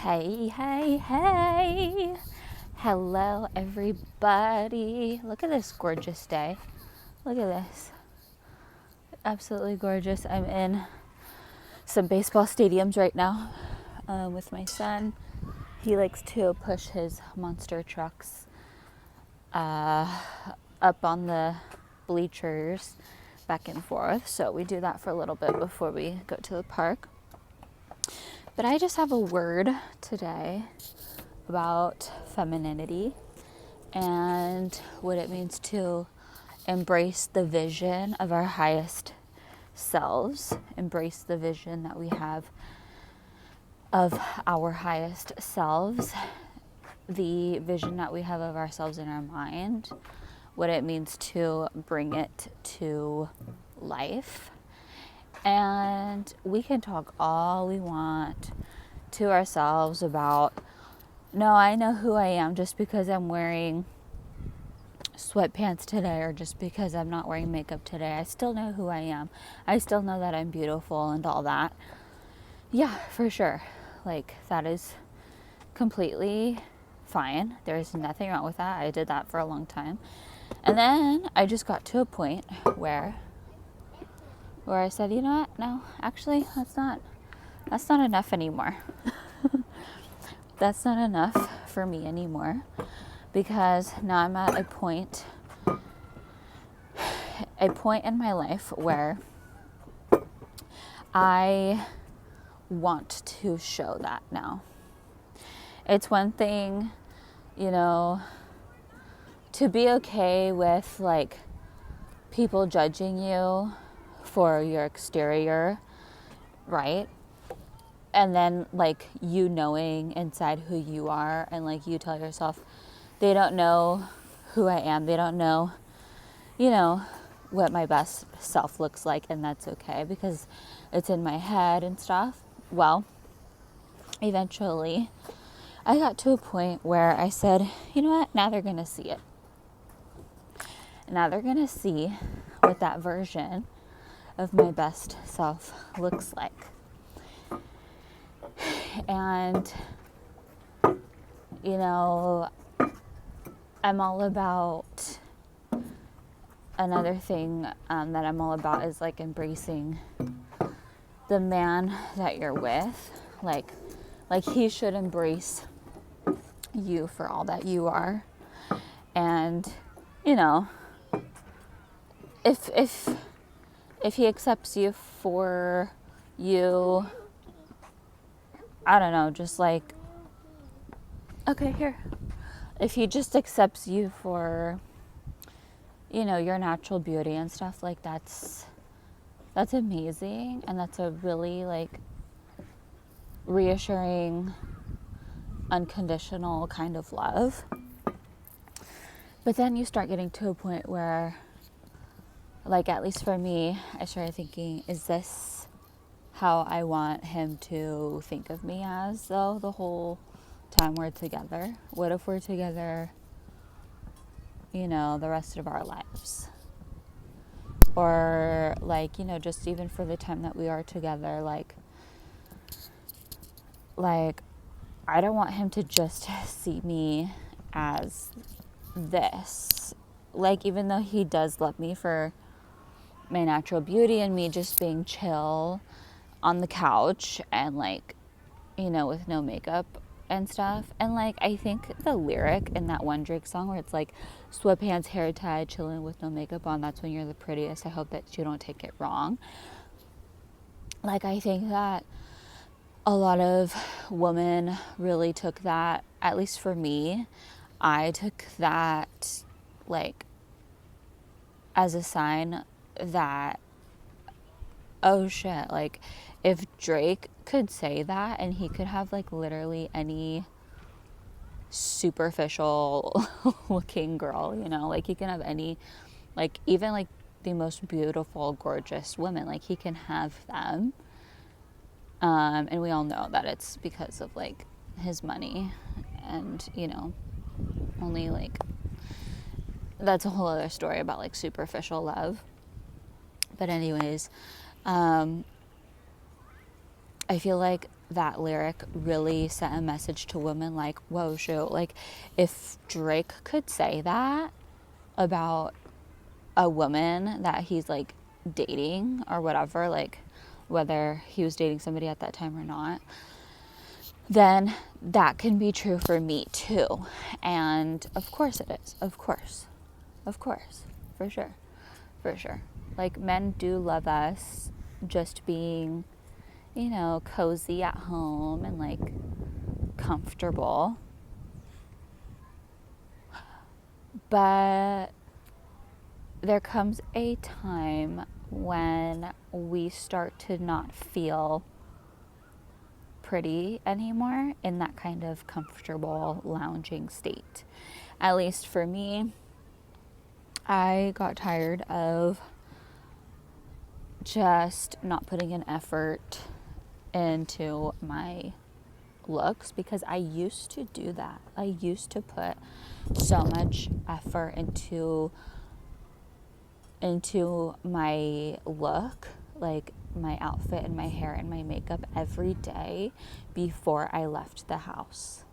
Hey, hey, hey. Hello, everybody. Look at this gorgeous day. Look at this. Absolutely gorgeous. I'm in some baseball stadiums right now with my son. He likes to push his monster trucks up on the bleachers back and forth. So we do that for a little bit before we go to the park. But I just have a word today about femininity and what it means to embrace the vision of our highest selves, embrace the vision that we have of our highest selves, the vision that we have of ourselves in our mind, what it means to bring it to life. And we can talk all we want to ourselves about, no, I know who I am just because I'm wearing sweatpants today or just because I'm not wearing makeup today. I still know who I am. I still know that I'm beautiful and all that. Yeah, for sure. Like, that is completely fine. There's nothing wrong with that. I did that for a long time. And then I just got to a point where I said, you know what? No, actually, that's not enough anymore. That's not enough for me anymore, because now I'm at a point in my life where I want to show that now. It's one thing, to be okay with like people judging you for your exterior, right? And then like you knowing inside who you are, and like you tell yourself, they don't know who I am. They don't know, what my best self looks like, and that's okay because it's in my head and stuff. Well, eventually I got to a point where I said, you know what? Now they're going to see it. Now they're going to see what that version of my best self looks like. And, I'm all about, another thing that I'm all about is like embracing the man that you're with. Like he should embrace you for all that you are. And, if he accepts you for you, I don't know, just like, okay, here. If he just accepts you for, your natural beauty and stuff, like that's amazing. And that's a really like reassuring, unconditional kind of love. But then you start getting to a point where, like, at least for me, I started thinking, is this how I want him to think of me as, though, the whole time we're together? What if we're together, the rest of our lives? Or, like, just even for the time that we are together, like, I don't want him to just see me as this. Like, even though he does love me for my natural beauty and me just being chill on the couch and like, with no makeup and stuff. And like, I think the lyric in that one Drake song where it's like, sweatpants, hair tied, chilling with no makeup on, that's when you're the prettiest. I hope that you don't take it wrong. Like, I think that a lot of women really took that, at least for me, I took that like as a sign that, oh shit, like if Drake could say that and he could have like literally any superficial looking girl, like he can have any, like even like the most beautiful, gorgeous women, like he can have them. And we all know that it's because of like his money and, only like, that's a whole other story about like superficial love. But anyways, I feel like that lyric really sent a message to women like, whoa, shoot, like if Drake could say that about a woman that he's like dating or whatever, like whether he was dating somebody at that time or not, then that can be true for me too. And of course it is. Of course, for sure. Like, men do love us just being, you know, cozy at home and like comfortable. But there comes a time when we start to not feel pretty anymore in that kind of comfortable lounging state. At least for me, I got tired of just not putting an effort into my looks, because I used to do that. I used to put so much effort into my look, like my outfit and my hair and my makeup every day before I left the house.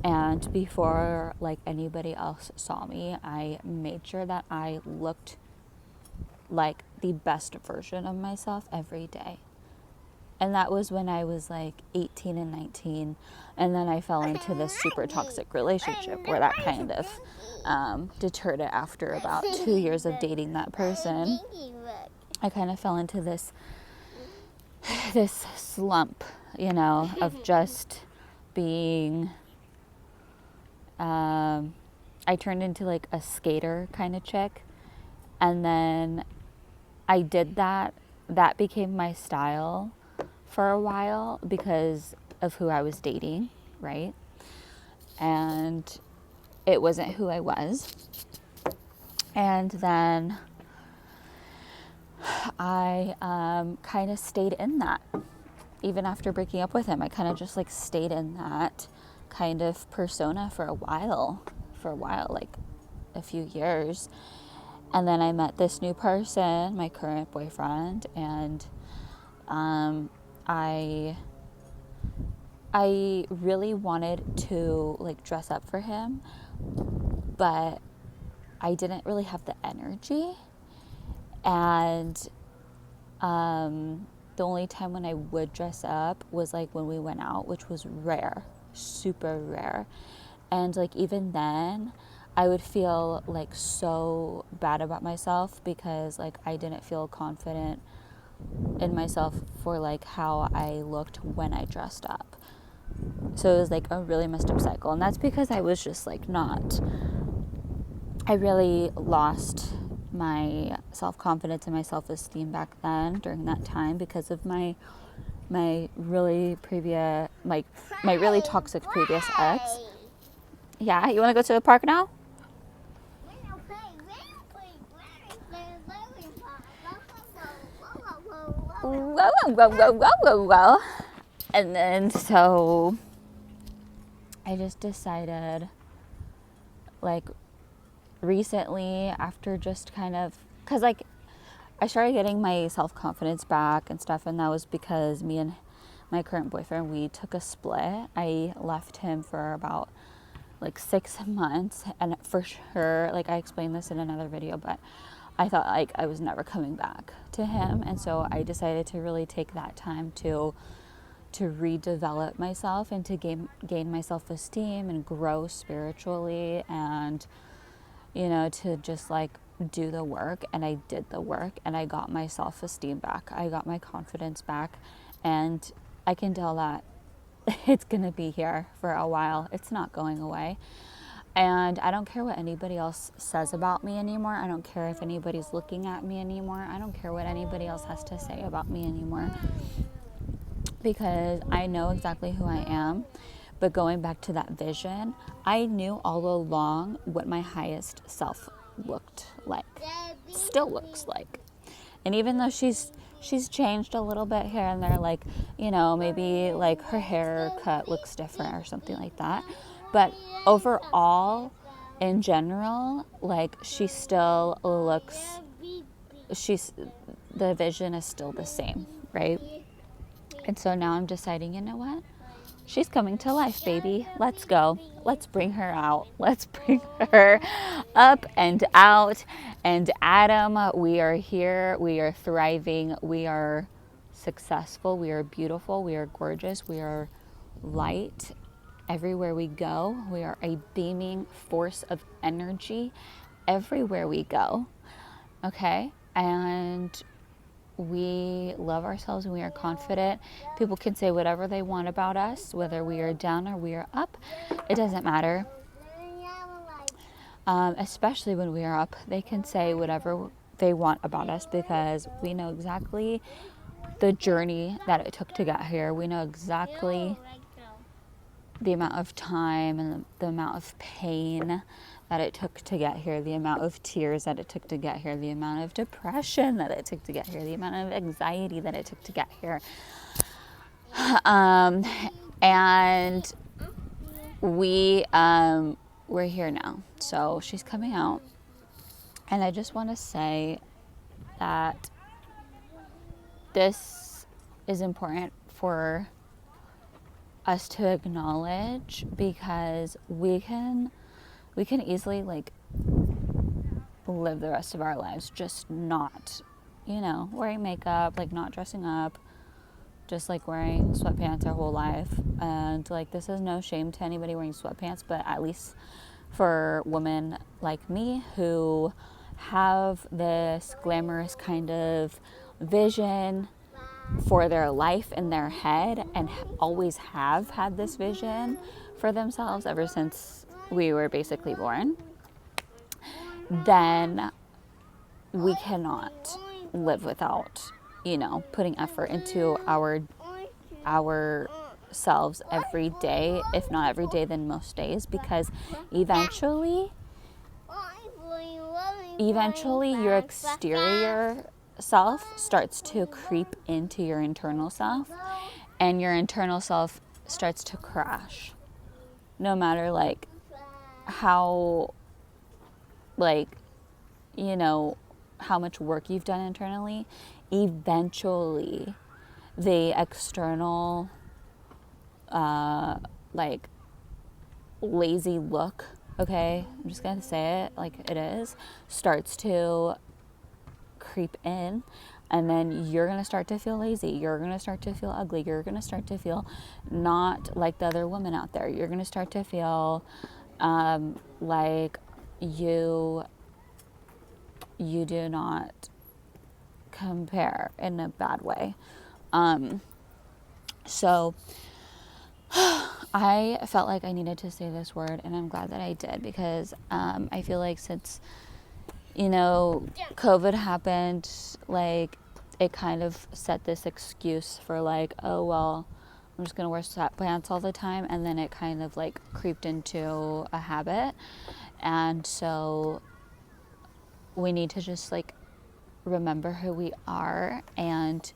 And before like anybody else saw me, I made sure that I looked like the best version of myself every day. And that was when I was like 18 and 19. And then I fell into this super toxic relationship where that kind of deterred it. After about 2 years of dating that person, I kind of fell into this slump, you know, of just being, I turned into like a skater kind of chick. And then I did that became my style for a while because of who I was dating, right? And it wasn't who I was. And then I kind of stayed in that. Even after breaking up with him, I kind of just like stayed in that kind of persona for a while, like a few years. And then I met this new person, my current boyfriend, and I really wanted to like dress up for him, but I didn't really have the energy. And the only time when I would dress up was like when we went out, which was rare, super rare. And like even then, I would feel like so bad about myself because like I didn't feel confident in myself for like how I looked when I dressed up. So it was like a really messed up cycle. And that's because I was just like I really lost my self-confidence and my self-esteem back then during that time because of my really previous, my really toxic previous ex. Yeah, you want to go to the park now? Whoa. And then so I just decided, like, recently, after just kind of, because like I started getting my self-confidence back and stuff, and that was because me and my current boyfriend, we took a split. I left him for about like 6 months, and for sure, like I explained this in another video, but I thought like I was never coming back to him. And so I decided to really take that time to redevelop myself and to gain my self-esteem and grow spiritually, and you know, to just like do the work. And I did the work, and I got my self-esteem back. I got my confidence back, and I can tell that it's gonna be here for a while. It's not going away. And I don't care what anybody else says about me anymore. I don't care if anybody's looking at me anymore. I don't care what anybody else has to say about me anymore, because I know exactly who I am. But going back to that vision, I knew all along what my highest self looked like, still looks like. And even though she's changed a little bit here and there, like, you know, maybe like her haircut looks different or something like that. But overall, in general, like she still looks, the vision is still the same, right? And so now I'm deciding, you know what? She's coming to life, baby. Let's go. Let's bring her out. Let's bring her up and out. And Adam, we are here. We are thriving. We are successful. We are beautiful. We are gorgeous. We are light. Everywhere we go, we are a beaming force of energy everywhere we go. Okay? And we love ourselves and we are confident. People can say whatever they want about us, whether we are down or we are up. It doesn't matter. Especially when we are up, they can say whatever they want about us because we know exactly the journey that it took to get here. We know exactly the amount of time and the amount of pain that it took to get here, the amount of tears that it took to get here, the amount of depression that it took to get here, the amount of anxiety that it took to get here. And we're here now. So she's coming out. And I just want to say that this is important for us to acknowledge because we can easily like live the rest of our lives just not, wearing makeup, like not dressing up, just like wearing sweatpants our whole life. And like this is no shame to anybody wearing sweatpants, but at least for women like me who have this glamorous kind of vision for their life in their head and always have had this vision for themselves ever since we were basically born, then we cannot live without, putting effort into ourselves every day, if not every day, then most days, because eventually your exterior self starts to creep into your internal self, and your internal self starts to crash. No matter like how how much work you've done internally, eventually the external lazy look, okay, I'm just gonna say it like it is, starts to creep in, and then you're gonna start to feel lazy, you're gonna start to feel ugly, you're gonna start to feel not like the other women out there, you're gonna start to feel like you do not compare in a bad way. So I felt like I needed to say this word, and I'm glad that I did, because I feel like since COVID happened, like it kind of set this excuse for like, oh well, I'm just gonna wear sweatpants all the time, and then it kind of like creeped into a habit. And so we need to just like remember who we are, and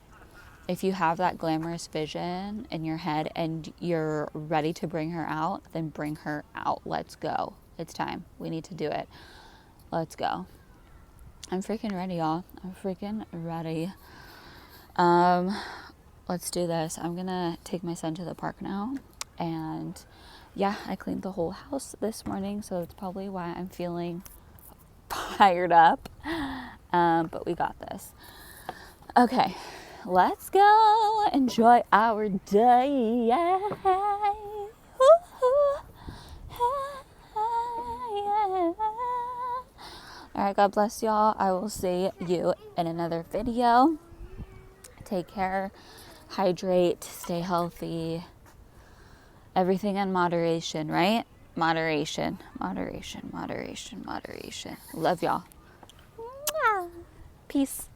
if you have that glamorous vision in your head and you're ready to bring her out, then bring her out. Let's go. It's time. We need to do it. Let's go. I'm freaking ready, y'all. I'm freaking ready. Let's do this. I'm gonna take my son to the park now, and yeah, I cleaned the whole house this morning, so that's probably why I'm feeling fired up. But we got this. Okay, let's go enjoy our day. All right, God bless y'all. I will see you in another video. Take care, hydrate, stay healthy, everything in moderation, right? Moderation. Love y'all. Peace.